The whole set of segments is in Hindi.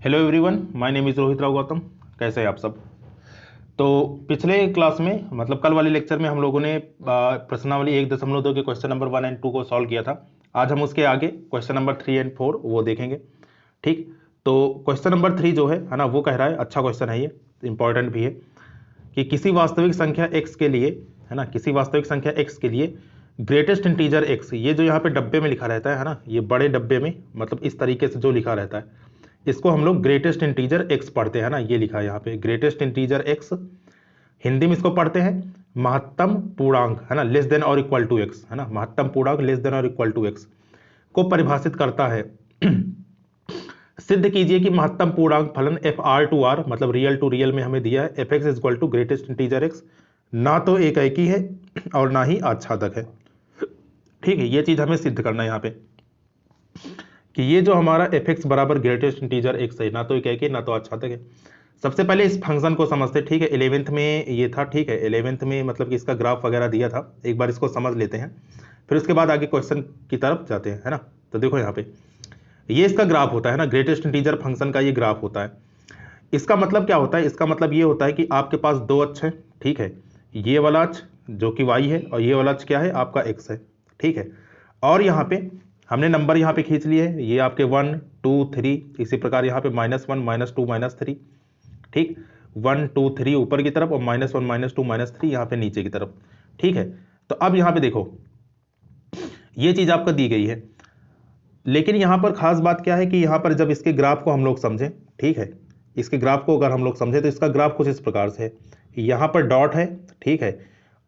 Hello everyone, my name is Rohit Rao Gautam. कैसे हैं आप सब। तो पिछले क्लास में मतलब कल वाले लेक्चर में हम लोगों ने प्रश्नावली 1.2 के क्वेश्चन नंबर 1 एंड 2 को सॉल्व किया था। आज हम उसके आगे क्वेश्चन नंबर 3 एंड 4 वो देखेंगे। ठीक, तो क्वेश्चन नंबर 3 जो है ना, वो कह रहा है, अच्छा क्वेश्चन है, ये इंपॉर्टेंट भी है, कि किसी वास्तविक संख्या x के लिए, है ना, किसी वास्तविक संख्या x के लिए ग्रेटेस्ट इंटीजर x, ये जो यहाँ पे डब्बे में लिखा रहता है ना, ये बड़े डब्बे में मतलब इस तरीके से जो लिखा रहता है, इसको हम लोग ग्रेटेस्ट इंटीजर x पढ़ते हैं ना। ये लिखा है यहाँ पे ग्रेटेस्ट इंटीजर x, हिंदी में इसको पढ़ते हैं महत्तम पूर्णांक, है ना, लेस देन और इक्वल टू x, है ना, महत्तम पूर्णांक लेस देन और इक्वल टू x को परिभाषित करता है। सिद्ध कीजिए कि महत्तम पूर्णांक फलन एफ आर टू आर मतलब रियल टू रियल में हमें दिया है F X equal to greatest integer X, ना तो एकाएकी है और ना ही आच्छादक है। ठीक है, ये चीज हमें सिद्ध करना है यहाँ पे कि ये जो हमारा एफ एक्स बराबर ग्रेटेस्ट इंटीजर एक्स है, ना तो एकाएकी ना तो आच्छादक है। सबसे पहले इस फंक्शन को समझते। ठीक है, 11th में ये था। ठीक है, 11th में मतलब कि इसका ग्राफ वगैरह दिया था, एक बार इसको समझ लेते हैं, फिर उसके बाद आगे क्वेश्चन की तरफ जाते हैं, है ना। तो देखो यहाँ पे ये इसका ग्राफ होता है ना, ग्रेटेस्ट इंटीजर फंक्शन का ये ग्राफ होता है। इसका मतलब क्या होता है, इसका मतलब ये होता है कि आपके पास दो अक्ष हैं। ठीक है, ये वाला अक्ष जो कि y है और ये वाला अक्ष क्या है, आपका x है। ठीक है, और यहाँ पे हमने नंबर यहाँ पे खींच लिए है, ये आपके 1 2 3, इसी प्रकार यहाँ पे -1 -2 -3। ठीक, 1 2 3 ऊपर की तरफ और -1 -2 -3 यहाँ पे नीचे की तरफ। ठीक है, तो अब यहाँ पे देखो ये चीज आपका दी गई है, लेकिन यहाँ पर खास बात क्या है कि यहाँ पर जब इसके ग्राफ को हम लोग समझें, ठीक है, इसके ग्राफ को अगर हम लोग समझें तो इसका ग्राफ कुछ इस प्रकार से है, यहाँ पर डॉट है, ठीक है,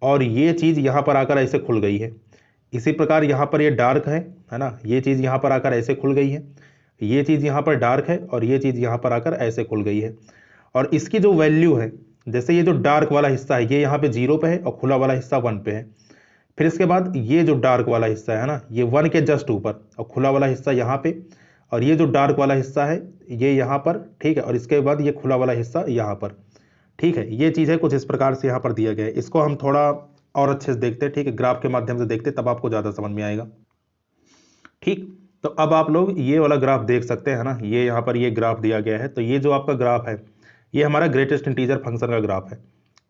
और ये चीज़ यहाँ पर आकर ऐसे खुल गई है। इसी प्रकार यहाँ पर ये डार्क है ना, ये चीज़ यहाँ पर आकर ऐसे खुल गई है, ये चीज़ यहाँ पर डार्क है और ये चीज़ यहाँ पर आकर ऐसे खुल गई है। और इसकी जो वैल्यू है, जैसे ये जो डार्क वाला हिस्सा है ये यहाँ पे 0 पे है और खुला वाला हिस्सा 1 पे है। फिर इसके बाद ये जो डार्क वाला हिस्सा है ना, ये 1 के जस्ट ऊपर और खुला वाला हिस्सा यहाँ पे, और ये जो डार्क वाला हिस्सा है ये यहाँ पर। ठीक है, और इसके बाद ये खुला वाला हिस्सा यहाँ पर। ठीक है, ये चीज़ है कुछ इस प्रकार से यहाँ पर दिया गया है। इसको हम थोड़ा और अच्छे से देखते हैं, ठीक है, ग्राफ के माध्यम से देखते तब आपको ज़्यादा समझ में आएगा। ठीक, तो अब आप लोग ये वाला ग्राफ देख सकते हैं ना, ये यहाँ पर ये ग्राफ दिया गया है। तो ये जो आपका ग्राफ है ये हमारा ग्रेटेस्ट इंटीजर फंक्शन का ग्राफ है।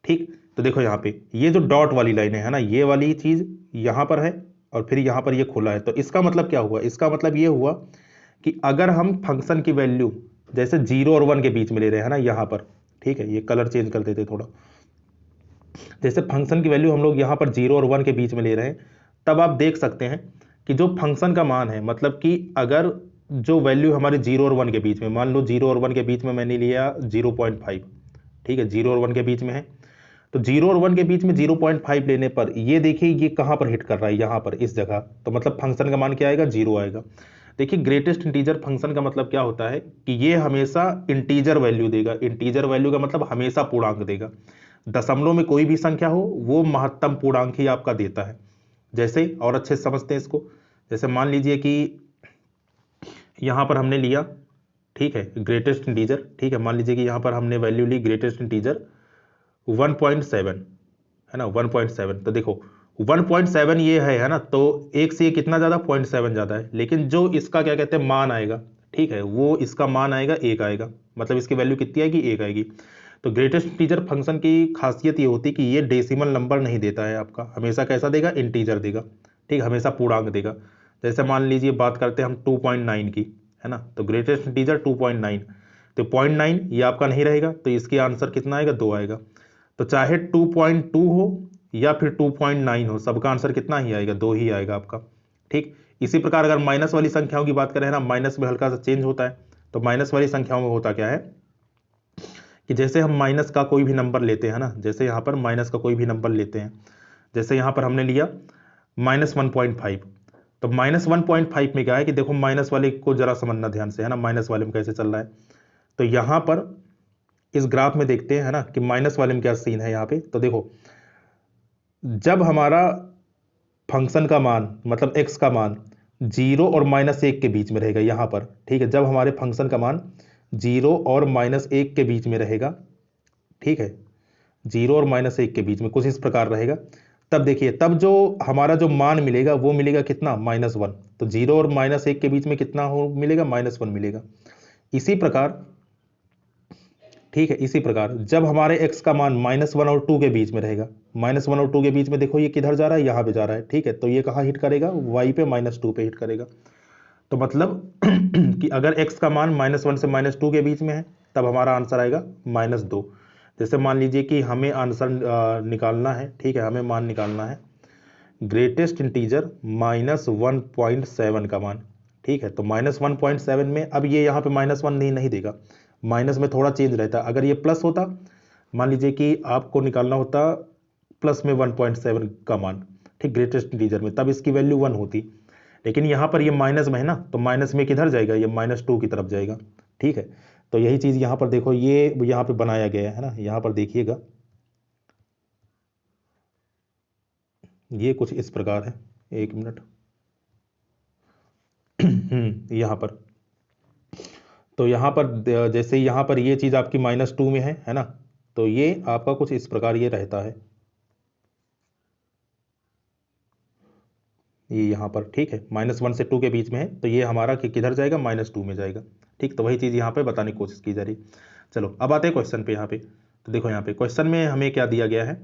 ठीक, तो देखो यहाँ पे ये जो डॉट वाली लाइन है ना, ये वाली चीज यहाँ पर है और फिर यहाँ पर ये खुला है। तो इसका मतलब क्या हुआ, इसका मतलब ये हुआ कि अगर हम फंक्शन की वैल्यू जैसे 0 और 1 के बीच में ले रहे हैं ना यहाँ पर, ठीक है, ये कलर चेंज कर देते थोड़ा, जैसे फंक्शन की वैल्यू हम लोग यहाँ पर 0 और 1 के बीच में ले रहे हैं, तब आप देख सकते हैं कि जो फंक्शन का मान है, मतलब कि अगर जो वैल्यू हमारी 0 और 1 के बीच में, मान लो 0 और 1 के बीच में मैंने लिया 0.5, ठीक है, 0 और 1 के बीच में है, तो 0 और 1 के बीच में 0.5 लेने पर ये देखिए ये कहाँ पर हिट कर रहा है, यहाँ पर इस जगह, तो मतलब फंक्शन का मान क्या आएगा, 0 आएगा। देखिए ग्रेटेस्ट इंटीजर फंक्शन का मतलब क्या होता है कि ये हमेशा इंटीजर वैल्यू देगा। इंटीजर वैल्यू का मतलब हमेशा पूर्णांक देगा। दशमलव में कोई भी संख्या हो वो महत्तम पूर्णांक ही आपका देता है। जैसे और अच्छे से समझते हैं इसको, जैसे मान लीजिए कि यहाँ पर हमने लिया, ठीक है, ग्रेटेस्ट इंटीजर, ठीक है, मान लीजिए कि यहाँ पर हमने वैल्यू ली ग्रेटेस्ट इंटीजर 1.7, है ना, 1.7। तो देखो 1.7 ये है ना, तो एक से ये कितना ज़्यादा, 0.7 ज़्यादा है, लेकिन जो इसका क्या कहते हैं मान आएगा, ठीक है, वो इसका मान आएगा 1 आएगा, मतलब इसकी वैल्यू कितनी आएगी, 1 आएगी। तो ग्रेटेस्ट इंटीजर फंक्शन की खासियत ये होती है कि ये डेसिमल नंबर नहीं देता है आपका, हमेशा कैसा देगा, इंटीजर देगा। ठीक, हमेशा पूर्णांक देगा। जैसे मान लीजिए बात करते हैं हम 2.9 की, है ना, तो ग्रेटेस्ट इंटीजर 2.9, तो 0.9 ये आपका नहीं रहेगा, तो इसके आंसर कितना आएगा, 2 आएगा। तो चाहे 2.2 हो या फिर 2.9 हो, सबका आंसर कितना ही आएगा, 2 ही आएगा आपका। ठीक, इसी प्रकार अगर माइनस वाली संख्याओं की बात करें ना, माइनस में हल्का सा चेंज होता है। तो माइनस वाली संख्याओं में होता क्या है कि जैसे हम माइनस का कोई भी नंबर लेते हैं ना, जैसे यहाँ पर माइनस का कोई भी नंबर लेते हैं, जैसे यहाँ पर हमने लिया -1.5, तो -1.5 में क्या है कि देखो माइनस वाले को जरा समझना ध्यान से, है ना, माइनस वाले में कैसे चल रहा है। तो यहाँ पर इस ग्राफ में देखते हैं, है ना, कि माइनस वाले में क्या सीन है यहाँ पे। तो देखो जब हमारा फंक्शन का मान मतलब x का मान 0 और -1 के बीच में रहेगा यहाँ पर, ठीक है, जब हमारे फंक्शन का मान 0 और -1 के बीच में रहेगा, ठीक है, 0 और -1 के बीच में कुछ इस प्रकार रहेगा, तब देखिए तब जो हमारा जो मान मिलेगा वो मिलेगा कितना, -1। तो 0 और -1 के बीच में कितना हो मिलेगा, -1 मिलेगा। इसी प्रकार ठीक है। इसी प्रकार जब हमारे x का मान -1 और 2 के बीच में रहेगा, -1 और 2 के बीच में देखो ये किधर जा रहा है, यहाँ पे जा रहा है, ठीक है। तो ये कहाँ हिट करेगा, y पे -2 पे हिट करेगा। तो मतलब कि अगर x का मान -1 से -2 के बीच में है तब हमारा आंसर आएगा -2। जैसे मान लीजिए कि हमें आंसर निकालना है, ठीक है, हमें मान निकालना है ग्रेटेस्ट इंटीजर -1.7 का मान, ठीक है। तो -1.7 में अब ये यहाँ पे -1 नहीं देगा, माइनस में थोड़ा चेंज रहता। अगर ये प्लस होता, मान लीजिए कि आपको निकालना होता प्लस में 1.7 का मान, ठीक, ग्रेटेस्ट इंटीजर में, तब इसकी वैल्यू 1 होती। लेकिन यहाँ पर ये माइनस में है ना, तो माइनस में किधर जाएगा, ये -2 की तरफ जाएगा, ठीक है। तो यही चीज़ यहाँ पर देखो, ये यहाँ पे बनाया गया है ना, यहाँ पर देखिएगा ये कुछ इस प्रकार है, एक मिनट यहाँ पर, तो यहाँ पर जैसे यहाँ पर ये चीज़ आपकी -2 में है ना, तो ये आपका कुछ इस प्रकार ये रहता है, ये यहाँ पर, ठीक है, -1 से 2 के बीच में है, तो ये हमारा किधर जाएगा, -2 में जाएगा, ठीक। तो वही चीज़ यहाँ पे बताने की कोशिश की जा रही। चलो अब आते हैं क्वेश्चन पे। यहाँ पे तो देखो, यहाँ पे क्वेश्चन में हमें क्या दिया गया है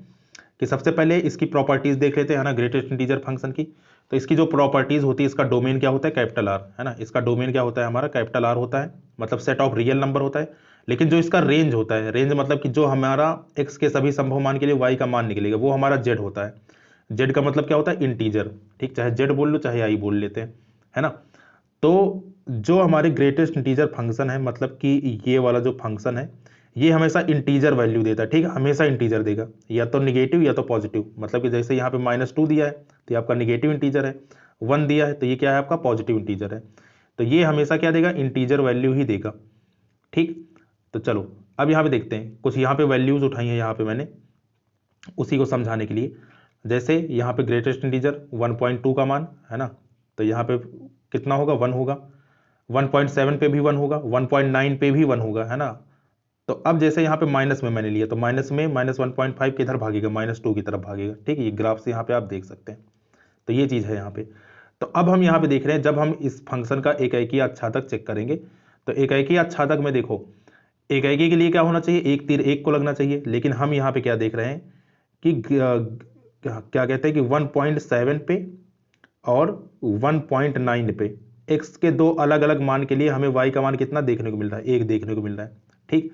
कि सबसे पहले इसकी प्रॉपर्टीज देख लेते हैं, है ना, ग्रेटेस्ट इंटीजर फंक्शन की। तो इसकी जो प्रॉपर्टीज होती है, इसका डोमेन क्या होता है, कैपिटल आर, है ना, इसका डोमेन क्या होता है, हमारा कैपिटल आर होता है, मतलब सेट ऑफ रियल नंबर होता है। लेकिन जो इसका रेंज होता है, रेंज मतलब कि जो हमारा एक्स के सभी संभव मान के लिए वाई का मान निकलेगा, वो हमारा जेड होता है। जेड का मतलब क्या होता है, इंटीजर, ठीक, चाहे जेड बोल लो चाहे आई बोल लेते हैं, है ना। तो जो हमारे ग्रेटेस्ट इंटीजर फंक्शन है, मतलब कि ये वाला जो फंक्शन है, ये हमेशा इंटीजर वैल्यू देता है, ठीक है, हमेशा इंटीजर देगा, या तो निगेटिव या तो पॉजिटिव। मतलब कि जैसे यहाँ पे -2 दिया है तो ये आपका निगेटिव इंटीजर है, 1 दिया है तो ये क्या है, आपका पॉजिटिव इंटीजर है। तो ये हमेशा क्या देगा, इंटीजर वैल्यू ही देगा, ठीक। तो चलो अब यहाँ पे देखते हैं, कुछ यहाँ पे वैल्यूज उठाई हैं यहाँ पे मैंने, उसी को समझाने के लिए। जैसे यहाँ पे ग्रेटेस्ट इंटीजर 1.2 का मान है ना, तो यहाँ पे कितना होगा, 1 होगा। 1.7 पे भी 1 होगा, 1.9 पे भी 1 होगा, है ना। तो अब जैसे यहाँ पे माइनस में मैंने लिया, तो माइनस में -1.5 किधर भागेगा, -2 की तरफ भागेगा, ठीक है। ये ग्राफ से यहाँ पे आप देख सकते हैं। तो ये चीज़ है यहाँ पे। तो अब हम यहाँ पे देख रहे हैं, जब हम इस फंक्शन का एकाएकी आच्छादक चेक करेंगे, तो एकाएकी आच्छादक में देखो, एकाएकी के लिए क्या होना चाहिए, एक तीर एक को लगना चाहिए। लेकिन हम यहाँ पे क्या देख रहे हैं कि क्या कहते हैं कि 1.7 पे और 1.9 पे x के दो अलग अलग मान के लिए हमें y का मान कितना देखने को मिल रहा है, एक देखने को मिल रहा है, ठीक।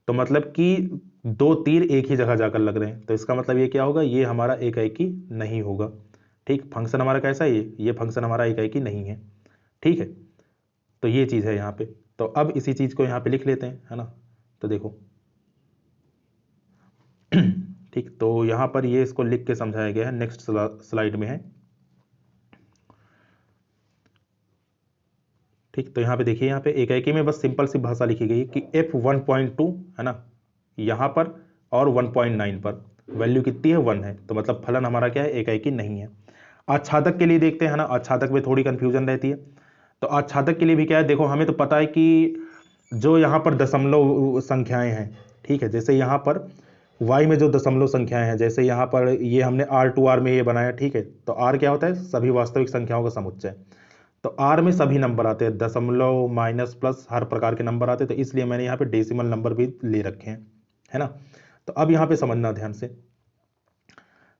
तो मतलब कि दो तीर एक ही जगह जाकर लग रहे हैं, तो इसका मतलब ये क्या होगा, ये हमारा एकाएकी नहीं होगा, ठीक। फंक्शन हमारा कैसा है, ये फंक्शन हमारा एकाएकी नहीं है, ठीक है। तो ये चीज़ है यहाँ पे। तो अब इसी चीज़ को यहाँ पे लिख लेते हैं, है ना। तो देखो ठीक, तो यहाँ पर ये इसको लिख के समझाया गया है, नेक्स्ट स्लाइड में है, ठीक। तो यहाँ पे देखिए, यहाँ पे एकाएकी में बस सिंपल सी भाषा लिखी गई है कि f1.2 है ना, यहाँ पर और 1.9 पर वैल्यू कितनी है, 1 है। तो मतलब फलन हमारा क्या है, एकाएकी नहीं है। आच्छादक के लिए देखते हैं, है ना, आच्छादक में थोड़ी कंफ्यूजन रहती है। तो आच्छादक के लिए भी क्या है, देखो हमें तो पता है कि जो यहाँ पर दशमलव संख्याएं हैं, ठीक है, जैसे यहाँ पर y में जो दशमलव संख्याएं हैं, जैसे यहाँ पर ये हमने R2R में ये बनाया, ठीक है। तो R क्या होता है, सभी वास्तविक संख्याओं का समुच्चय। तो R में सभी नंबर आते हैं, दशमलव, माइनस, प्लस, हर प्रकार के नंबर आते हैं। तो इसलिए मैंने यहाँ पे डेसिमल नंबर भी ले रखे हैं, है ना। तो अब यहाँ पे समझना ध्यान से,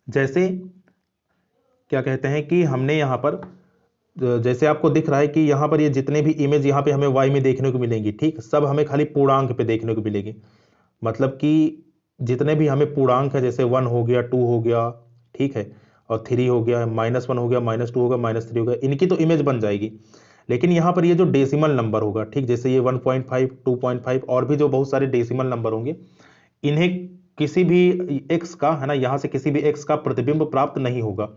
जैसे क्या कहते हैं कि हमने यहाँ पर, जैसे आपको दिख रहा है कि यहाँ पर ये जितने भी इमेज यहाँ पे हमें y में देखने को मिलेंगी, ठीक, सब हमें खाली पूर्णांक पे देखने को मिलेगी। मतलब कि जितने भी हमें पूर्णांक है, जैसे 1 हो गया, 2 हो गया, ठीक है, और 3 हो गया, -1 हो गया, -2 हो गया, -3 हो गया, इनकी तो इमेज बन जाएगी। लेकिन यहाँ पर ये जो डेसिमल नंबर होगा, ठीक, जैसे ये 1.5, 2.5 और भी जो बहुत सारे डेसिमल नंबर होंगे, इन्हें किसी भी x का, है ना, यहाँ से किसी भी x का प्रतिबिंब प्राप्त नहीं होगा,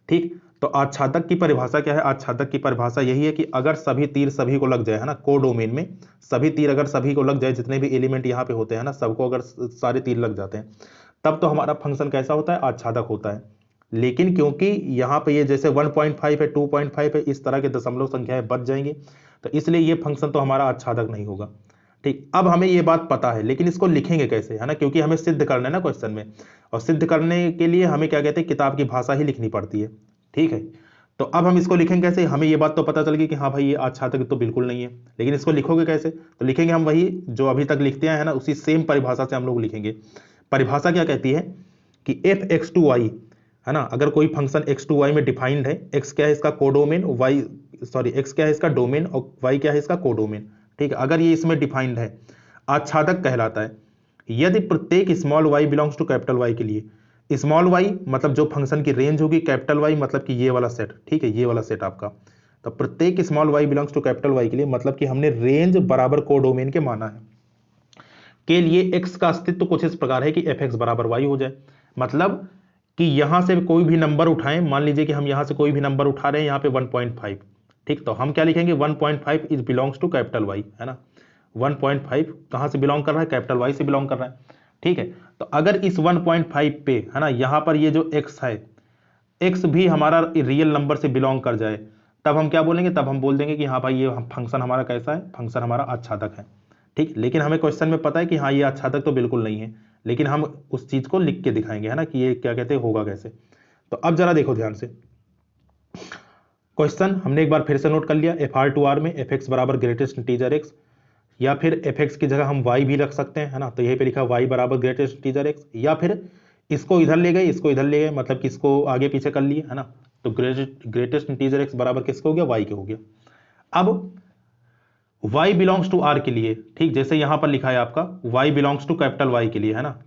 ठीक। तो आच्छादक की परिभाषा क्या है, आच्छादक की परिभाषा यही है कि अगर सभी तीर सभी को लग जाए, है ना, कोडोमेन में सभी तीर अगर सभी को लग जाए, जितने भी एलिमेंट यहाँ पे होते हैं ना, सबको अगर सारे तीर लग जाते हैं, तब तो हमारा फंक्शन कैसा होता है, आच्छादक होता है। लेकिन क्योंकि यहाँ पे ये जैसे 1.5 है, 2.5 है, इस तरह के दशमलव संख्याएं बच जाएंगी, तो इसलिए ये फंक्शन तो हमारा आच्छादक नहीं होगा, ठीक। अब हमें ये बात पता है, लेकिन इसको लिखेंगे कैसे, है ना, क्योंकि हमें सिद्ध करना है ना क्वेश्चन में, और सिद्ध करने के लिए हमें क्या कहते हैं, किताब की भाषा ही लिखनी पड़ती है, ठीक है। तो अब हम इसको लिखेंगे कैसे, हमें ये बात तो पता चल गई कि हाँ भाई ये आच्छादक तो बिल्कुल नहीं है, लेकिन इसको लिखोगे कैसे, तो लिखेंगे हम वही जो अभी तक लिखते हैं ना, उसी सेम परिभाषा से हम लोग लिखेंगे। परिभाषा क्या कहती है कि एफ एक्स टू वाई है ना, अगर कोई फंक्शन एक्स टू वाई में डिफाइंड है, एक्स क्या है इसका कोडोमेन, वाई सॉरी एक्स क्या है इसका डोमेन और वाई क्या है इसका कोडोमेन, ठीक है, अगर ये इसमें डिफाइंड है, आच्छादक कहलाता है। यदि प्रत्येक small Y belongs to capital Y के लिए, स्मॉल वाई मतलब जो फंक्शन की रेंज होगी, कैपिटल वाई मतलब कि ये वाला सेट, ठीक है, ये वाला सेट आपका, तो प्रत्येक small Y belongs to capital Y के लिए मतलब कि हमने रेंज बराबर कोडोमेन के माना है, के लिए एक्स का अस्तित्व कुछ इस प्रकार है कि एफ एक्स बराबर वाई हो जाए। मतलब कि यहां से कोई भी नंबर उठाएं, मान लीजिए कि हम यहां से कोई भी नंबर उठा रहे हैं यहां पे 1.5, ठीक, तो हम क्या लिखेंगे 1.5 is belongs to capital Y, है ना, 1.5 कहां से बिलोंग कर रहा है, कैपिटल वाई से बिलोंग कर रहा है, ठीक है। तो अगर इस 1.5 पे है ना, यहां पर ये जो x है, x भी हमारा रियल नंबर से बिलोंग कर जाए, तब हम क्या बोलेंगे, तब हम बोल देंगे कि हाँ भाई ये फंक्शन हमारा कैसा है, फंक्शन हमारा आच्छादक है, ठीक। लेकिन हमें क्वेश्चन में पता है कि हाँ ये आच्छादक तो बिल्कुल नहीं है, लेकिन हम उस चीज को लिख के दिखाएंगे, है ना, कि ये क्या कहते हैं होगा कैसे। तो अब जरा देखो ध्यान से, क्वेश्चन हमने एक बार फिर से नोट कर लिया, एफ आर टू आर में एफ एक्स बराबर ग्रेटेस्ट इंटीजर एक्स, या फिर एफ एक्स की जगह हम वाई भी रख सकते हैं, है ना, तो यहीं पे लिखा वाई बराबर ग्रेटेस्ट इंटीजर एक्स, या फिर इसको इधर ले गए, इसको इधर ले गए, मतलब कि इसको आगे पीछे कर लिए, है ना, तो ग्रेटेस्ट इंटीजर एक्स बराबर किसको हो गया, वाई के हो गया। अब y बिलोंग्स टू r के लिए, ठीक, जैसे यहां पर लिखा है आपका y belongs to capital y के लिए, है ना,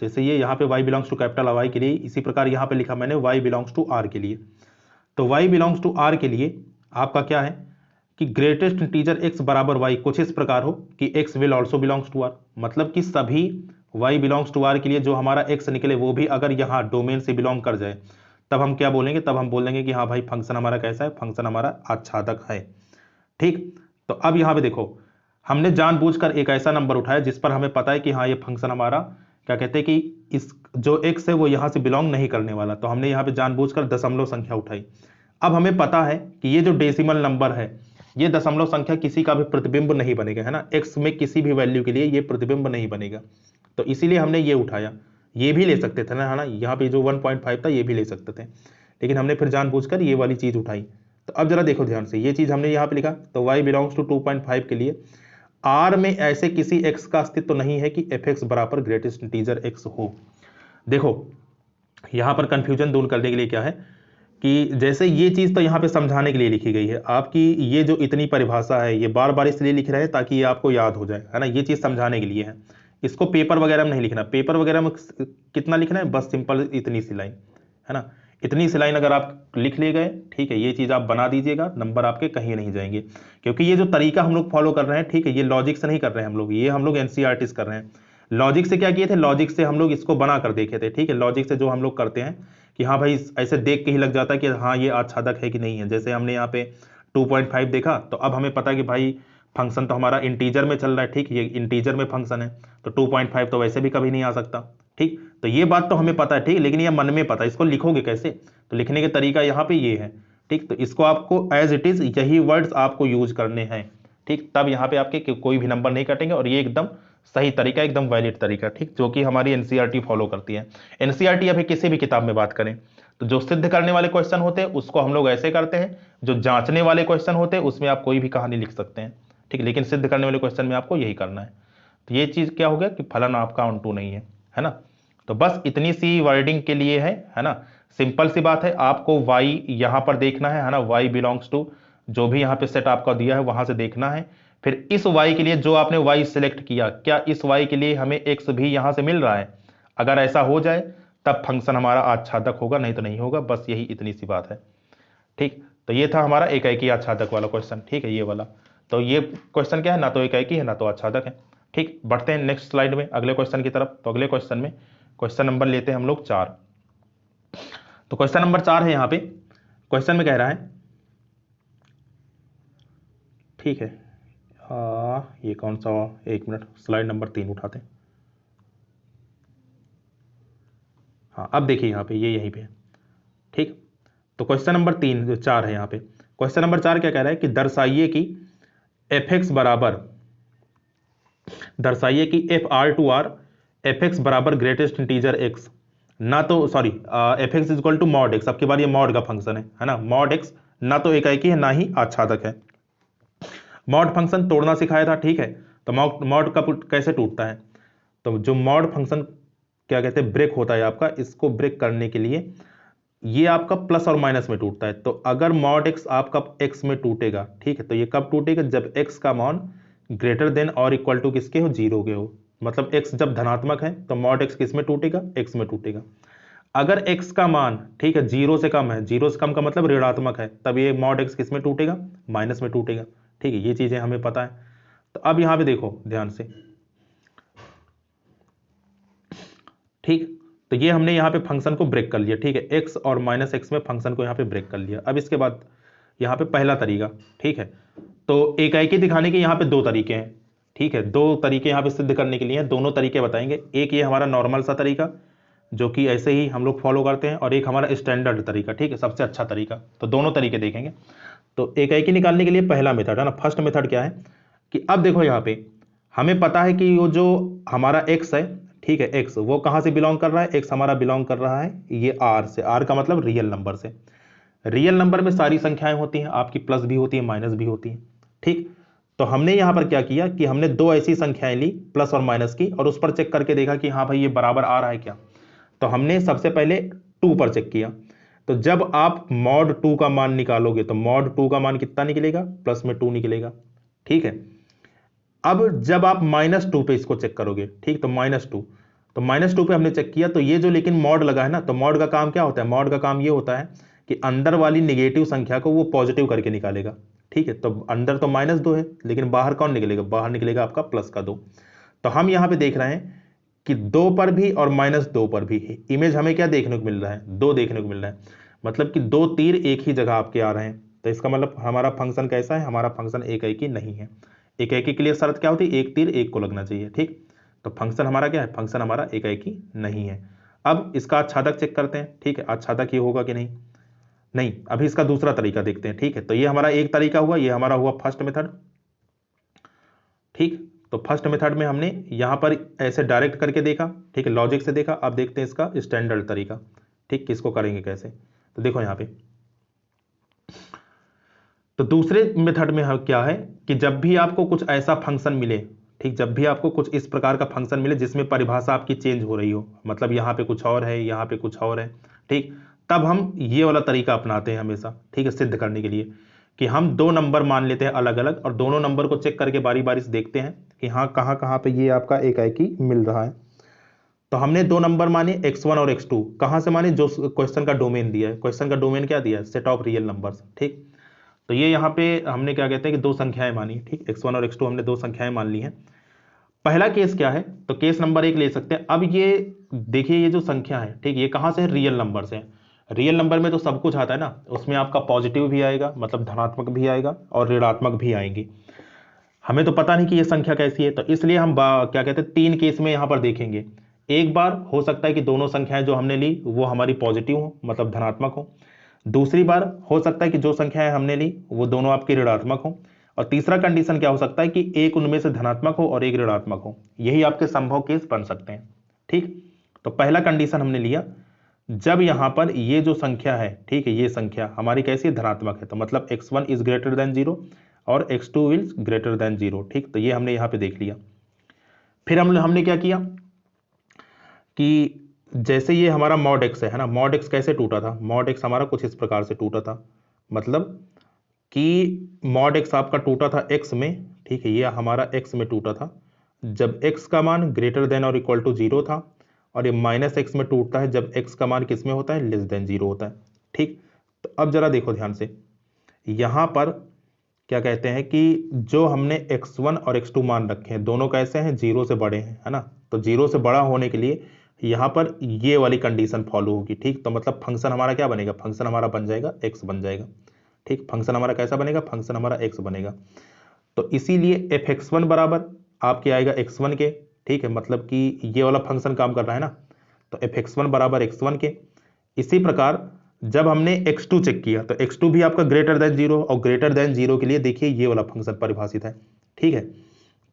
जैसे ये यहां पे y belongs to capital y के लिए, इसी प्रकार यहां पे लिखा मैंने y बिलोंग्स टू r के लिए। तो y बिलोंग्स टू r के लिए आपका क्या है कि ग्रेटेस्ट इंटीजर x बराबर y कुछ इस प्रकार हो कि x will also belongs to r, मतलब कि सभी y बिलोंग्स टू r के लिए जो हमारा x निकले वो भी अगर यहाँ डोमेन से बिलोंग कर जाए, तब हम क्या बोलेंगे, तब हम बोलेंगे कि हाँ भाई फंक्शन हमारा कैसा है, फंक्शन हमारा आच्छादक है, ठीक। तो अब यहां पे देखो, हमने जानबूझकर एक ऐसा नंबर उठाया जिस पर हमें पता है कि हाँ ये फंक्शन हमारा क्या कहते हैं कि इस जो x है वो यहां से बिलोंग नहीं करने वाला, तो हमने यहां पे जानबूझकर दशमलव संख्या उठाई। अब हमें पता है कि ये जो डेसिमल नंबर है, ये दशमलव संख्या किसी का भी प्रतिबिंब नहीं बनेगा, है ना, x में किसी भी वैल्यू के लिए ये प्रतिबिंब नहीं बनेगा, तो इसीलिए हमने ये उठाया। ये भी ले सकते थे ना, है ना, यहाँ पे जो 1.5 था ये भी ले सकते थे, लेकिन हमने फिर जानबूझकर ये वाली चीज उठाई। तो अब जरा देखो ध्यान से, ये चीज हमने यहाँ पे लिखा, तो y बिलोंग्स टू 2.5 के लिए r में ऐसे किसी x का अस्तित्व तो नहीं है कि एफ एक्स बराबर ग्रेटेस्ट इंटीजर x हो। देखो यहां पर कंफ्यूजन दूर करने के लिए क्या है कि जैसे ये चीज तो यहाँ पे समझाने के लिए लिखी गई है, आपकी ये जो इतनी परिभाषा है ये बार बार इसलिए लिख रहे हैं ताकि ये आपको याद हो जाए, है ना, ये चीज समझाने के लिए है, इसको पेपर वगैरह में नहीं लिखना। पेपर वगैरह में कितना लिखना है, बस सिंपल इतनी सी लाइन, है ना, इतनी सी लाइन अगर आप लिख ले गए, ठीक है, ये चीज आप बना दीजिएगा, नंबर आपके कहीं नहीं जाएंगे, क्योंकि ये जो तरीका हम लोग फॉलो कर रहे हैं, ठीक है, ये लॉजिक से नहीं कर रहे हैं हम लोग, ये हम लोग एनसीईआरटी कर रहे हैं। लॉजिक से क्या किए थे, लॉजिक से हम लोग इसको बना कर देखे थे, ठीक है, लॉजिक से जो हम लोग करते हैं कि हाँ भाई ऐसे देख के ही लग जाता है कि हाँ ये आच्छादक है कि नहीं है। जैसे हमने यहाँ पे 2.5 देखा, तो अब हमें पता है कि भाई फंक्शन तो हमारा इंटीजर में चल रहा है, ठीक, ये इंटीजर में फंक्शन है, तो 2.5 तो वैसे भी कभी नहीं आ सकता, ठीक, तो ये बात तो हमें पता है, ठीक, लेकिन ये मन में पता है, इसको लिखोगे कैसे, तो लिखने का तरीका यहाँ पे ये है, ठीक, तो इसको आपको एज इट इज यही वर्ड्स आपको यूज करने हैं, ठीक, तब यहाँ पे आपके कोई भी नंबर नहीं कटेंगे, और ये एकदम सही तरीका, एकदम वैलिड तरीका, ठीक, जो कि हमारी एनसीईआरटी फॉलो करती है। एनसीईआरटी अभी किसी भी किताब में बात करें तो जो सिद्ध करने वाले क्वेश्चन होते हैं उसको हम लोग ऐसे करते हैं, जो जांचने वाले क्वेश्चन होते हैं उसमें आप कोई भी कहानी लिख सकते हैं, ठीक, लेकिन सिद्ध करने वाले क्वेश्चन में आपको यही करना है। तो ये चीज क्या हो गया कि फलन आपका ऑन2 नहीं है ना, तो बस इतनी सी वर्डिंग के लिए है ना, सिंपल सी बात है, आपको वाई यहां पर देखना है ना, वाई बिलोंग्स टू जो भी यहाँ पे सेट आपका दिया है वहां से देखना है, फिर इस y के लिए जो आपने y सिलेक्ट किया, क्या इस y के लिए हमें x भी यहां से मिल रहा है, अगर ऐसा हो जाए तब फंक्शन हमारा आच्छादक होगा, नहीं तो नहीं होगा, बस यही इतनी सी बात है, ठीक। तो ये था हमारा एकाएकी आच्छादक वाला क्वेश्चन, ठीक है, ये वाला। तो ये क्वेश्चन क्या है, ना तो एकाएकी है ना तो आच्छादक है, ठीक। बढ़ते हैं नेक्स्ट स्लाइड में अगले क्वेश्चन की तरफ। तो अगले क्वेश्चन में क्वेश्चन नंबर लेते हैं हम लोग 4। तो क्वेश्चन नंबर 4 है यहाँ पे, क्वेश्चन में कह रहा है, ठीक है, ये कौन सा, एक मिनट, स्लाइड नंबर 3 उठाते हैं। हाँ अब देखिए यहाँ पे ये यहीं पे है, ठीक। तो क्वेश्चन नंबर 3 जो 4 है यहाँ पे, क्वेश्चन नंबर 4 क्या कह रहा है कि दर्शाइए कि F R to R F X बराबर ग्रेटेस्ट इंटीजर एक्स, ना तो sorry F X is equal to mod X, अब की बार ये मॉड का फंक्शन है ना, मॉड एक्स ना तो एकाएकी है ना ही आच्छादक है। मॉड फंक्शन तोड़ना सिखाया था, ठीक है, तो मॉड का कैसे टूटता है, तो जो मॉड फंक्शन क्या कहते हैं ब्रेक होता है आपका, इसको ब्रेक करने के लिए ये आपका प्लस और माइनस में टूटता है। तो अगर मॉड एक्स आपका एक्स में टूटेगा, ठीक है, तो ये कब टूटेगा, जब एक्स का मान ग्रेटर देन और इक्वल टू किसके हो, जीरो के हो, मतलब एक्स जब धनात्मक है तो मॉड एक्स किस में टूटेगा, एक्स में टूटेगा। अगर x का मान, ठीक है, जीरो से कम है, जीरो से कम का मतलब ऋणात्मक है, तब ये मॉड x किस में टूटेगा, माइनस में टूटेगा, ठीक है, ये चीजें हमें पता है। तो अब यहां पे देखो ध्यान से, ठीक, तो ये हमने यहाँ पे फंक्शन को ब्रेक कर लिया, ठीक है, x और माइनस एक्स में फंक्शन को यहाँ पे ब्रेक कर लिया। अब इसके बाद यहाँ पे पहला तरीका, ठीक है, तो एकाएकी दिखाने के यहाँ पे दो तरीके हैं, ठीक है, दो तरीके यहाँ पे सिद्ध करने के लिए दोनों तरीके बताएंगे। एक ये हमारा नॉर्मल सा तरीका जो कि ऐसे ही हम लोग फॉलो करते हैं, और एक हमारा स्टैंडर्ड तरीका, ठीक है, सबसे अच्छा तरीका। तो दोनों तरीके देखेंगे। तो एकाएकी निकालने के लिए पहला मेथड है ना, फर्स्ट मेथड क्या है कि अब देखो यहाँ पे हमें पता है कि वो जो हमारा एक्स है, ठीक है, एक्स वो कहाँ से बिलोंग कर रहा है, एक्स हमारा बिलोंग कर रहा है ये आर से, आर का मतलब रियल नंबर से। रियल नंबर में सारी संख्याएं होती हैं आपकी, प्लस भी होती है माइनस भी होती है, ठीक। तो हमने यहां पर क्या किया कि हमने दो ऐसी संख्याएं ली प्लस और माइनस की, और उस पर चेक करके देखा कि हाँ भाई ये बराबर आ रहा है क्या। तो हमने सबसे पहले 2 पर चेक किया। तो जब आप मॉड 2 का मान निकालोगे तो मॉड 2 का मान कितना निकलेगा, प्लस में 2 निकलेगा, ठीक है। अब जब आप -2 पे इसको चेक करोगे, ठीक, तो -2, तो -2 पे हमने चेक किया, तो ये जो लेकिन मॉड लगा है ना, तो मॉड का काम क्या होता है, मॉड का काम ये होता है कि अंदर वाली निगेटिव संख्या को वो पॉजिटिव करके निकालेगा, ठीक है। तो अंदर तो -2 है, लेकिन बाहर कौन निकलेगा, बाहर निकलेगा आपका प्लस का 2। तो हम यहां पे देख रहे हैं कि 2 पर भी और -2 पर भी इमेज हमें क्या देखने को मिल रहा है, 2 देखने को मिल रहा है, मतलब कि 2 तीर एक ही जगह आपके आ रहे हैं। तो इसका मतलब हमारा फंक्शन कैसा है, हमारा फंक्शन एकाएकी नहीं है। एकाएकी के लिए शर्त क्या होती है, एक तीर एक को लगना चाहिए, ठीक। तो फंक्शन हमारा क्या है, फंक्शन हमारा एकाएकी नहीं है। अब इसका आच्छादक चेक करते हैं, ठीक है, आच्छादक ये होगा कि नहीं, नहीं, अभी इसका दूसरा तरीका देखते हैं, ठीक है। तो ये हमारा एक तरीका हुआ, ये हमारा हुआ फर्स्ट मेथड, ठीक। तो फर्स्ट मेथड में हमने यहां पर ऐसे डायरेक्ट करके देखा, ठीक है, लॉजिक से देखा। अब देखते हैं इसका स्टैंडर्ड तरीका, ठीक, किसको करेंगे कैसे। तो देखो यहां पे, तो दूसरे मेथड में क्या है कि जब भी आपको कुछ ऐसा फंक्शन मिले, ठीक, जब भी आपको कुछ इस प्रकार का फंक्शन मिले जिसमें परिभाषा आपकी चेंज हो रही हो, मतलब यहां पे कुछ और है, यहां पे कुछ और है, ठीक, तब हम ये वाला तरीका अपनाते हैं हमेशा, ठीक है, सिद्ध करने के लिए कि हम दो नंबर मान लेते हैं अलग अलग, और दोनों नंबर को चेक करके बारी बारी से देखते हैं कि हाँ कहाँ कहाँ पे ये आपका एकाएकी मिल रहा है। तो हमने दो नंबर माने x1 और x2, कहाँ से माने, जो क्वेश्चन का डोमेन दिया है, क्वेश्चन का डोमेन क्या दिया है, सेट ऑफ रियल नंबर्स, ठीक। तो ये यहाँ पे हमने क्या कहते हैं कि दो संख्याएं मानी, ठीक, x1 और x2 हमने दो संख्याएं मान ली हैं। पहला केस क्या है, तो केस नंबर 1 ले सकते हैं। अब ये देखिए ये जो संख्या है, ठीक, ये कहाँ से है, रियल नंबर से। रियल नंबर में तो सब कुछ आता है ना, उसमें आपका पॉजिटिव भी आएगा, मतलब धनात्मक भी आएगा, और ऋणात्मक भी आएंगी। हमें तो पता नहीं कि ये संख्या कैसी है, तो इसलिए हम क्या कहते हैं 3 केस में यहां पर देखेंगे। एक बार हो सकता है कि दोनों संख्याएं जो हमने ली वो हमारी पॉजिटिव हो, मतलब धनात्मक हो। दूसरी बार हो सकता है कि जो संख्याएं हमने ली वो दोनों आपकी ऋणात्मक हो। और तीसरा कंडीशन क्या हो सकता है कि एक उनमें से धनात्मक हो और एक ऋणात्मक हो। यही आपके संभव केस बन सकते हैं, ठीक। तो पहला कंडीशन हमने लिया, जब यहां पर ये जो संख्या है, ठीक है, ये संख्या हमारी कैसी है, धनात्मक है, तो मतलब x1 इज ग्रेटर देन 0 और x2 इज ग्रेटर देन 0, ठीक। तो ये हमने यहां पे देख लिया। फिर हमने क्या किया कि जैसे ये हमारा मॉड x है ना, मॉड x कैसे टूटा था, मॉड x हमारा कुछ इस प्रकार से टूटा था, मतलब कि मॉड x आपका टूटा था x में, ठीक है, ये हमारा x में टूटा था जब x का मान ग्रेटर देन और इक्वल टू 0 था, और ये -x में टूटता है जब x का मान किस में होता है, लेस देन 0 होता है, ठीक। तो अब जरा देखो ध्यान से, यहां पर क्या कहते हैं कि जो हमने x1 और x2 मान रखे हैं दोनों कैसे हैं, 0 से बड़े हैं, है ना। तो 0 से बड़ा होने के लिए यहां पर ये वाली कंडीशन फॉलो होगी, ठीक। तो मतलब फंक्शन हमारा क्या बनेगा, फंक्शन हमारा बन जाएगा x बन जाएगा, ठीक। फंक्शन हमारा कैसा बनेगा, फंक्शन हमारा x बनेगा। तो इसीलिए fx1 बराबर आपके आएगा x1 के, ठीक है, मतलब कि ये वाला फंक्शन काम कर रहा है ना, तो fx1 बराबर x1 के। इसी प्रकार जब हमने x2 चेक किया तो x2 भी आपका ग्रेटर देन 0, और ग्रेटर देन 0 के लिए देखिए ये वाला फंक्शन परिभाषित है, ठीक है।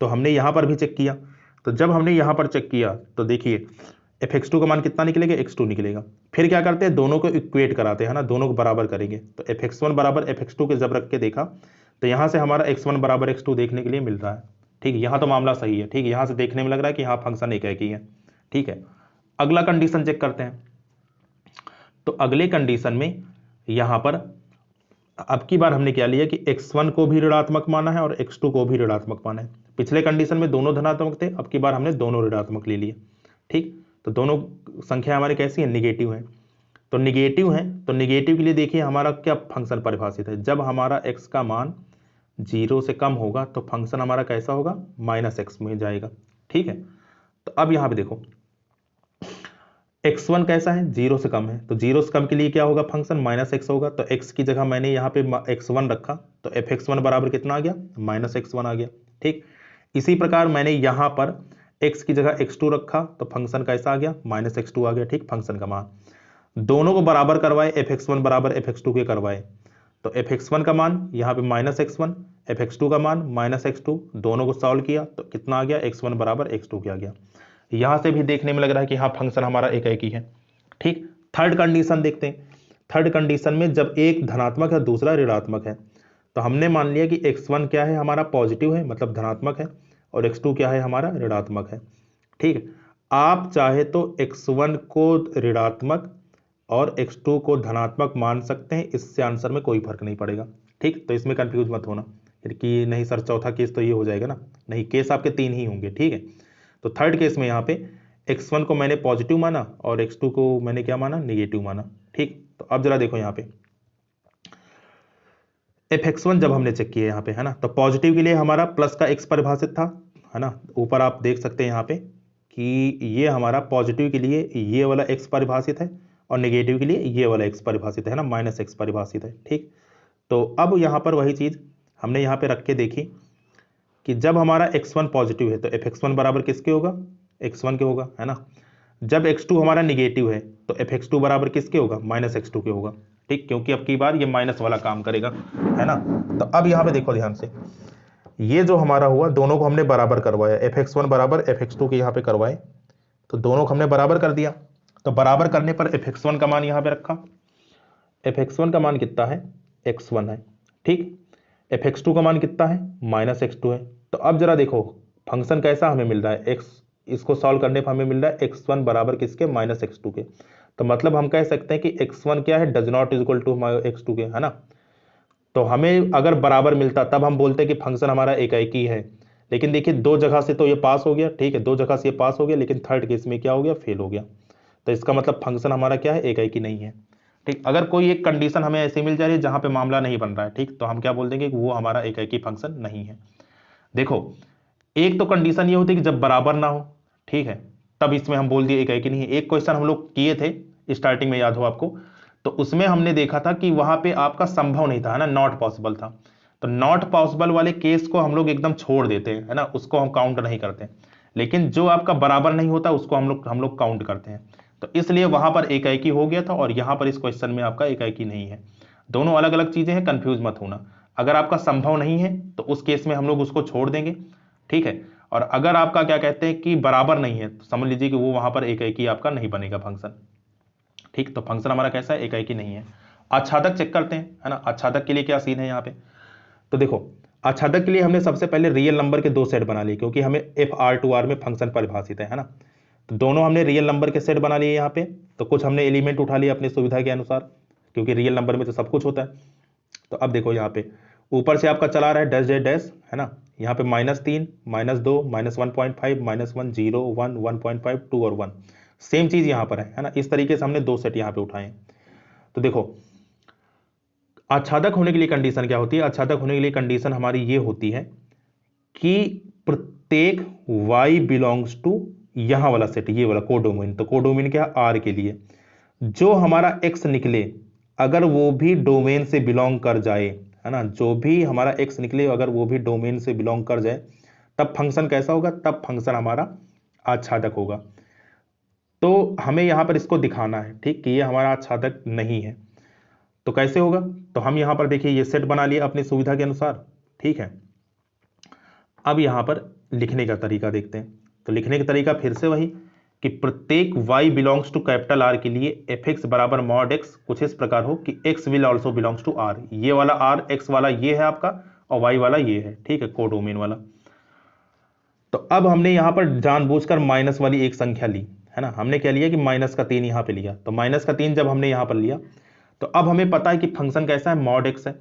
तो हमने यहां पर भी चेक किया, तो जब हमने यहां पर चेक किया तो देखिए fx2 का मान कितना निकलेगा, x2 निकलेगा। फिर क्या करते हैं, दोनों को इक्वेट कराते हैं ना, दोनों को बराबर करेंगे। तो fx1 बराबर fx2 के जब रख के देखा तो यहाँ से हमारा x1 बराबर x2 देखने के लिए मिल रहा है। ठीक है, यहाँ तो मामला सही है। ठीक है, यहाँ से देखने में लग रहा है कि यहाँ फंक्शन एक ही है। ठीक है, अगला कंडीशन चेक करते हैं। तो अगले कंडीशन में यहाँ पर अब की बार हमने क्या लिया कि x1 को भी ऋणात्मक माना है और x2 को भी ऋणात्मक माना है। पिछले कंडीशन में दोनों धनात्मक थे, अब की बार हमने दोनों ऋणात्मक ले लिए। ठीक, तो दोनों संख्या हमारी कैसी है, निगेटिव है। तो निगेटिव है, तो निगेटिव के लिए देखिए हमारा क्या फंक्शन परिभाषित है, जब हमारा x का मान 0 से कम होगा तो फंक्शन हमारा कैसा होगा, -x में जाएगा। ठीक है, तो अब यहां पे देखो x1 कैसा है, 0 से कम है, तो 0 से कम के लिए क्या होगा, फंक्शन -x होगा। तो x की जगह मैंने यहाँ पे x1 रखा, तो fx1 बराबर कितना आ गया, -x1 आ गया। ठीक, इसी प्रकार मैंने यहाँ पर x की जगह x2 रखा, तो फंक्शन कैसा आ गया, -x2 आ गया। ठीक, फंक्शन का मान दोनों को बराबर करवाए, fx1 बराबर fx2 के करवाए, तो fx1 का मान यहाँ पे -x1, fx2 का मान -x2, दोनों को सॉल्व किया तो कितना आ गया, x1 बराबर x2 के आ गया। यहां से भी देखने में लग रहा है कि हाँ फंक्शन हमारा एक ही है। ठीक, थर्ड कंडीशन देखते हैं। थर्ड कंडीशन में जब एक धनात्मक है दूसरा ऋणात्मक है, तो हमने मान लिया कि x1 क्या है, हमारा पॉजिटिव है मतलब धनात्मक है, और x2 क्या है, हमारा ऋणात्मक है। ठीक है, आप चाहे तो x1 को ऋणात्मक और x2 को धनात्मक मान सकते हैं, इससे आंसर में कोई फर्क नहीं पड़ेगा। ठीक, तो इसमें कंफ्यूज मत होना कि नहीं सर चौथा केस तो ये हो जाएगा ना, नहीं, केस आपके 3 ही होंगे। ठीक है, तो थर्ड केस में यहाँ पे x1 को मैंने पॉजिटिव माना और x2 को मैंने क्या माना, निगेटिव माना। ठीक, तो अब जरा देखो यहाँ पे fx1 जब हमने चेक किया यहाँ पे, है ना, तो पॉजिटिव के लिए हमारा प्लस का x परिभाषित था, है ना, ऊपर आप देख सकते हैं यहाँ पे कि ये हमारा पॉजिटिव के लिए ये वाला x परिभाषित है और नेगेटिव के लिए ये वाला x परिभाषित है ना, -x परिभाषित है। ठीक, तो अब यहाँ पर वही चीज हमने यहाँ पे रख के देखी कि जब हमारा x1 पॉजिटिव है तो fx1 बराबर किसके होगा, x1 के होगा, है ना। जब x2 हमारा निगेटिव है तो fx2 बराबर किसके होगा, -x2 के होगा। ठीक, क्योंकि अब की बार ये माइनस वाला काम करेगा, है ना। तो अब यहाँ पे देखो ध्यान से, ये जो हमारा हुआ दोनों को हमने बराबर करवाया, fx1 बराबर fx2 के यहाँ पे करवाए, तो दोनों को हमने बराबर कर दिया। तो बराबर करने पर fx1 का मान यहाँ पे रखा, fx1 का मान कितना है, x1 है। ठीक, fx2 का मान कितना है, -x2 है। तो अब जरा देखो फंक्शन कैसा हमें मिल रहा है, x, इसको सॉल्व करने पर हमें मिल रहा है x1 बराबर किसके, -x2 के। तो मतलब हम कह सकते हैं कि x1 क्या है, does not equal to x2 के, है ना। तो हमें अगर बराबर मिलता तब हम बोलते कि फंक्शन हमारा एक ही है, लेकिन देखिए दो जगह से तो ये पास हो गया। ठीक है, दो जगह से ये पास हो गया, लेकिन थर्ड केस में क्या हो गया, फेल हो गया। तो इसका मतलब फंक्शन हमारा क्या है, एक ही नहीं है। ठीक, अगर कोई एक कंडीशन हमें ऐसी मिल जा रही है जहां पे मामला नहीं बन रहा है, ठीक, तो हम क्या बोल देंगे कि वो हमारा एक ही फंक्शन नहीं है। देखो एक तो कंडीशन ये होती है कि जब बराबर ना हो, ठीक है, तब इसमें हम बोल दिए एक ही नहीं है। एक क्वेश्चन हम लोग किए थे स्टार्टिंग में, याद हो आपको, तो उसमें हमने देखा था कि वहां पे आपका संभव नहीं था, है ना, नॉट पॉसिबल था। तो नॉट पॉसिबल वाले केस को हम लोग एकदम छोड़ देते हैं, है ना, उसको हम काउंट नहीं करते। लेकिन जो आपका बराबर नहीं होता उसको हम लोग काउंट करते हैं। तो इसलिए वहां पर एक ही हो गया था और यहां पर इस क्वेश्चन में आपका एक ही नहीं है। दोनों अलग अलग चीजें हैं, कंफ्यूज मत होना। अगर आपका संभव नहीं है तो उस केस में हम लोग उसको छोड़ देंगे। ठीक है, और अगर आपका क्या कहते हैं कि बराबर नहीं है तो समझ लीजिए कि वो वहां पर एक ही आपका नहीं बनेगा फंक्शन। ठीक, तो फंक्शन हमारा कैसा है, एक ही नहीं है। आच्छादक चेक करते हैं, है ना, आच्छादक के लिए क्या सीन है यहाँ पे। तो देखो आच्छादक के लिए हमने सबसे पहले रियल नंबर के दो सेट बना लिए, क्योंकि हमें FR2R में फंक्शन परिभाषित है ना। तो दोनों हमने रियल नंबर के सेट बना लिए यहाँ पे। तो कुछ हमने एलिमेंट उठा लिया अपनी सुविधा के अनुसार, क्योंकि रियल नंबर में तो सब कुछ होता है। तो अब देखो यहाँ पे ऊपर से आपका चला रहा है डैश डैश डैश, है ना, यहाँ पे -3, -2, -1.5, -1, 0, 1, 1.5, 2 और 1। सेम चीज यहाँ पर है ना। इस तरीके से हमने दो सेट यहाँ पे उठाए। तो देखो आच्छादक होने के लिए कंडीशन क्या होती है, आच्छादक होने के लिए कंडीशन हमारी ये होती है कि प्रत्येक y बिलोंग्स टू यहां वाला सेट, ये वाला कोडोमेन। तो कोडोमेन क्या है, R के लिए जो हमारा x निकले अगर वो भी डोमेन से बिलोंग कर जाए, है ना, जो भी हमारा x निकले अगर वो भी डोमेन से बिलोंग कर जाए, तब फंक्शन कैसा होगा, तब फंक्शन हमारा आच्छादक होगा। तो हमें यहां पर इसको दिखाना है, ठीक, कि ये हमारा आच्छादक नहीं है। तो कैसे होगा, तो हम यहां पर देखिए ये सेट बना लिया अपनी सुविधा के अनुसार। ठीक है, अब यहां पर लिखने का तरीका देखते हैं। तो लिखने का तरीका फिर से वही कि प्रत्येक y belongs to capital R के लिए fx बराबर मॉड x कुछ इस प्रकार हो कि x will also belongs to R। ये वाला R, x वाला ये है आपका और y वाला ये है, ठीक है, कोडोमेन वाला। तो अब हमने यहां पर जानबूझकर माइनस वाली एक संख्या ली है ना, हमने क्या लिया कि माइनस का 3 यहां पे लिया। तो माइनस का 3 जब हमने यहां पर लिया तो अब हमें पता है कि फंक्शन कैसा है, मॉड x है।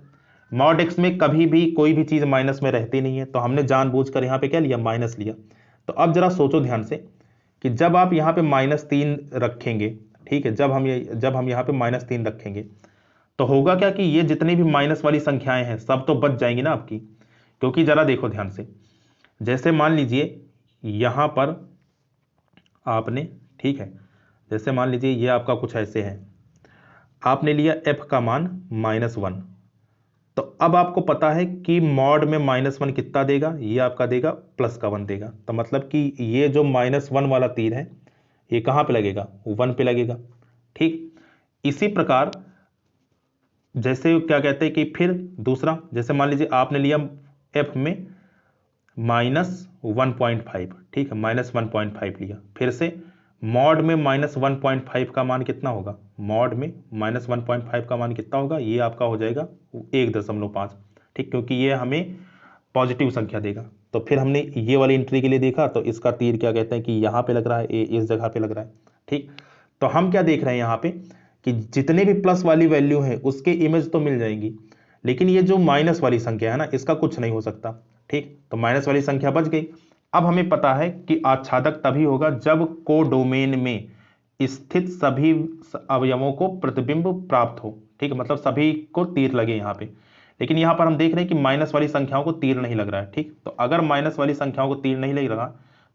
मॉड x में कभी भी कोई भी चीज माइनस में रहती नहीं है, तो हमने जानबूझकर यहां पे क्या लिया, माइनस लिया। तो अब जरा सोचो ध्यान से कि जब आप यहां पे -3 रखेंगे, ठीक है, जब हम यहां पे -3 रखेंगे तो होगा क्या कि ये जितनी भी माइनस वाली संख्याएं हैं सब तो बच जाएंगी ना आपकी। क्योंकि जरा देखो ध्यान से, जैसे मान लीजिए यहां पर आपने, ठीक है, जैसे मान लीजिए ये आपका कुछ ऐसे है, आपने लिया f का मान -1, तो अब आपको पता है कि मॉड में -1 कितना देगा, ये आपका देगा +1 देगा। तो मतलब कि ये जो -1 वाला तीर है ये कहां पे लगेगा, 1 पे लगेगा, ठीक। इसी प्रकार जैसे क्या कहते हैं कि फिर दूसरा, जैसे मान लीजिए आपने लिया f में -1.5, ठीक है, -1.5 लिया, फिर से मॉड में -1.5 का मान कितना होगा, मॉड में -1.5 का मान कितना होगा, ये आपका हो जाएगा 1.5, ठीक, क्योंकि ये हमें पॉजिटिव संख्या देगा। तो फिर हमने ये वाली एंट्री के लिए देखा तो इसका तीर क्या कहते हैं कि यहाँ पे लग रहा है, इस जगह पे लग रहा है, ठीक। तो हम क्या देख रहे हैं यहाँ पे कि जितने भी प्लस वाली वैल्यू है उसके इमेज तो मिल जाएंगी, लेकिन ये जो माइनस वाली संख्या है ना इसका कुछ नहीं हो सकता, ठीक। तो माइनस वाली संख्या बच गई। अब हमें पता है कि आच्छादक तभी होगा जब कोडोमेन में स्थित सभी अवयवों को प्रतिबिंब प्राप्त हो, ठीक है, मतलब सभी को तीर लगे यहाँ पे। लेकिन यहाँ पर हम देख रहे हैं कि माइनस वाली संख्याओं को तीर नहीं लग रहा है, ठीक। तो अगर माइनस वाली संख्याओं को तीर नहीं लग रहा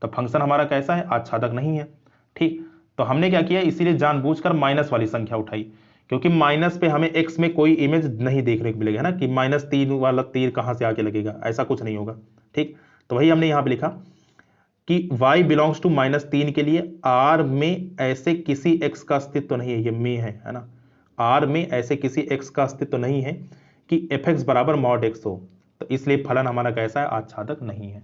तो फंक्शन हमारा कैसा है, आच्छादक नहीं है, ठीक। तो हमने क्या किया, इसीलिए जानबूझकर माइनस वाली संख्या उठाई, क्योंकि माइनस पे हमें एक्स में कोई इमेज नहीं देखने को मिलेगा ना कि -3 वाला तीर कहां से आके लगेगा, ऐसा कुछ नहीं होगा, ठीक। तो वही हमने यहां पे लिखा कि y बिलोंग्स टू -3 के लिए r में ऐसे किसी x का अस्तित्व नहीं है, ये में है ना, r में ऐसे किसी x का अस्तित्व नहीं है कि fx बराबर मॉड x हो। तो इसलिए फलन हमारा कैसा है, आच्छादक नहीं है।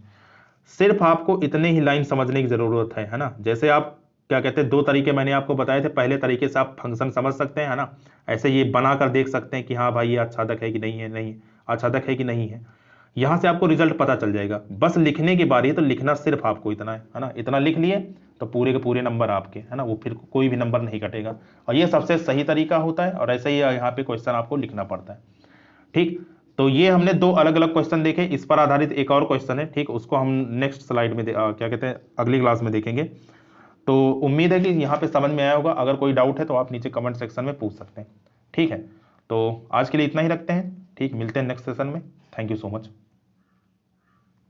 सिर्फ आपको इतने ही लाइन समझने की जरूरत है ना। जैसे आप क्या कहते हैं, 2 तरीके मैंने आपको बताए थे, पहले तरीके से आप फंक्शन समझ सकते हैं, है ना, ऐसे ये बनाकर देख सकते हैं कि हाँ भाई ये आच्छादक है कि नहीं है, नहीं आच्छादक है कि नहीं है, यहां से आपको रिजल्ट पता चल जाएगा। बस लिखने की बारी है, तो लिखना सिर्फ आपको इतना है ना, इतना लिख लिए तो पूरे के पूरे नंबर आपके, है ना, वो फिर कोई भी नंबर नहीं कटेगा। और ये सबसे सही तरीका होता है, और ऐसे ही यहाँ पे क्वेश्चन आपको लिखना पड़ता है, ठीक। तो ये हमने 2 अलग अलग क्वेश्चन देखे, इस पर आधारित एक और क्वेश्चन है, ठीक, उसको हम नेक्स्ट स्लाइड में क्या कहते हैं अगली क्लास में देखेंगे। तो उम्मीद है कि यहाँ पे समझ में आया होगा। अगर कोई डाउट है तो आप नीचे कमेंट सेक्शन में पूछ सकते हैं, ठीक है। तो आज के लिए इतना ही रखते हैं, ठीक, मिलते हैं नेक्स्ट सेशन में। Thank you so much.